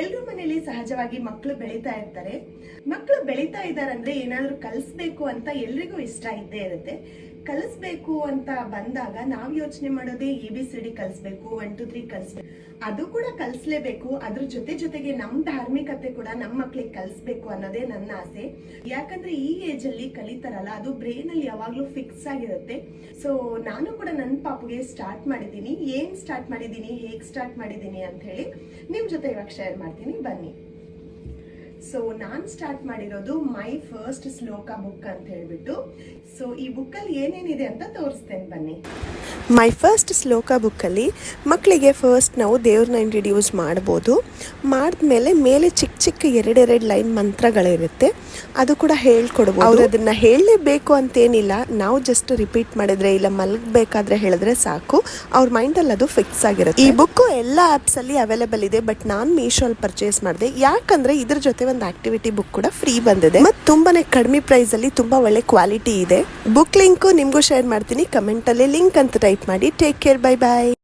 ಎಲ್ರೂ ಮನೇಲಿ ಸಹಜವಾಗಿ ಮಕ್ಕಳು ಬೆಳೀತಾ ಇರ್ತಾರೆ. ಮಕ್ಕಳು ಬೆಳೀತಾ ಇದಾರಂದ್ರೆ ಏನಾದ್ರೂ ಕಲಿಸ್ಬೇಕು ಅಂತ ಎಲ್ರಿಗೂ ಇಷ್ಟ ಇದ್ದೇ ಇರುತ್ತೆ. ಕಲಿಸ್ಬೇಕು ಅಂತ ಬಂದಾಗ ನಾವ್ ಯೋಚನೆ ಮಾಡೋದೇ ABCD ಕಲಿಸ್ಬೇಕು, 1 2 3 ಕಲಿಸ್ಬೇಕು. ಅದು ಕೂಡ ಕಲಿಸ್ಲೇಬೇಕು. ಅದ್ರ ಜೊತೆಗೆ ನಮ್ ಧಾರ್ಮಿಕತೆ ಕೂಡ ನಮ್ ಮಕ್ಳಿಗೆ ಕಲಿಸ್ಬೇಕು ಅನ್ನೋದೇ ನನ್ನ ಆಸೆ. ಯಾಕಂದ್ರೆ ಈ ಏಜ್ ಅಲ್ಲಿ ಕಲಿತಾರಲ್ಲ, ಅದು ಬ್ರೈನ್ ಅಲ್ಲಿ ಯಾವಾಗ್ಲೂ ಫಿಕ್ಸ್ ಆಗಿರುತ್ತೆ. ಸೊ ನಾನು ಕೂಡ ನನ್ನ ಪಾಪುಗೆ ಸ್ಟಾರ್ಟ್ ಮಾಡಿದ್ದೀನಿ. ಏನ್ ಸ್ಟಾರ್ಟ್ ಮಾಡಿದ್ದೀನಿ, ಹೇಗ್ ಸ್ಟಾರ್ಟ್ ಮಾಡಿದ್ದೀನಿ ಅಂತ ಹೇಳಿ ನಿಮ್ ಜೊತೆ ಇವಾಗ ಶೇರ್ ಮಾಡ್ತೀನಿ, ಬನ್ನಿ. ಸೊ ನಾನ್ ಸ್ಟಾರ್ಟ್ ಮಾಡಿರೋದು ಮೈ ಫಸ್ಟ್ ಶ್ಲೋಕ ಬುಕ್ ಅಂತ ಹೇಳ್ಬಿಟ್ಟು. ಸೊ ಈ ಬುಕ್ಕಲ್ಲಿ ಏನೇನಿದೆ ಅಂತ ತೋರಿಸ್ತೇನೆ, ಬನ್ನಿ. ಮೈ ಫಸ್ಟ್ ಶ್ಲೋಕ ಬುಕ್ಕಲ್ಲಿ ಮಕ್ಕಳಿಗೆ ಫಸ್ಟ್ ನಾವು ದೇವ್ರನ್ನ ಇಂಟ್ರಡ್ಯೂಸ್ ಮಾಡ್ಬೋದು. ಮಾಡಿದ್ಮೇಲೆ ಮೇಲೆ ಚಿಕ್ಕ ಎರಡೆರಡು ಲೈನ್ ಮಂತ್ರಗಳಿರುತ್ತೆ, ಅದು ಕೂಡ ಹೇಳ್ಕೊಡ್ಬೋದು. ಅವ್ರು ಅದನ್ನು ಹೇಳಲೇಬೇಕು ಅಂತೇನಿಲ್ಲ, ನಾವು ಜಸ್ಟ್ ರಿಪೀಟ್ ಮಾಡಿದ್ರೆ ಇಲ್ಲ ಮಲಗಬೇಕಾದ್ರೆ ಹೇಳಿದ್ರೆ ಸಾಕು, ಅವ್ರ ಮೈಂಡಲ್ಲಿ ಅದು ಫಿಕ್ಸ್ ಆಗಿರುತ್ತೆ. ಈ ಬುಕ್ಕು ಎಲ್ಲ ಆ್ಯಪ್ಸಲ್ಲಿ ಅವೈಲೇಬಲ್ ಇದೆ, ಬಟ್ ನಾನು ಮೀಶೋಲ್ಲಿ ಪರ್ಚೇಸ್ ಮಾಡಿದೆ. ಯಾಕಂದರೆ ಇದ್ರ ಜೊತೆ ಒಂದು ಆಕ್ಟಿವಿಟಿ ಬುಕ್ ಕೂಡ ಫ್ರೀ ಬಂದಿದೆ ಮತ್ತು ತುಂಬಾನೇ ಕಡಿಮೆ ಪ್ರೈಸಲ್ಲಿ ತುಂಬ ಒಳ್ಳೆ ಕ್ವಾಲಿಟಿ ಇದೆ. ಬುಕ್ ಲಿಂಕು ನಿಮಗೂ ಶೇರ್ ಮಾಡ್ತೀನಿ, ಕಮೆಂಟಲ್ಲಿ ಲಿಂಕ್ ಅಂತ ಟೈಪ್ ಮಾಡಿ. ಟೇಕ್ ಕೇರ್, ಬೈ ಬಾಯ್.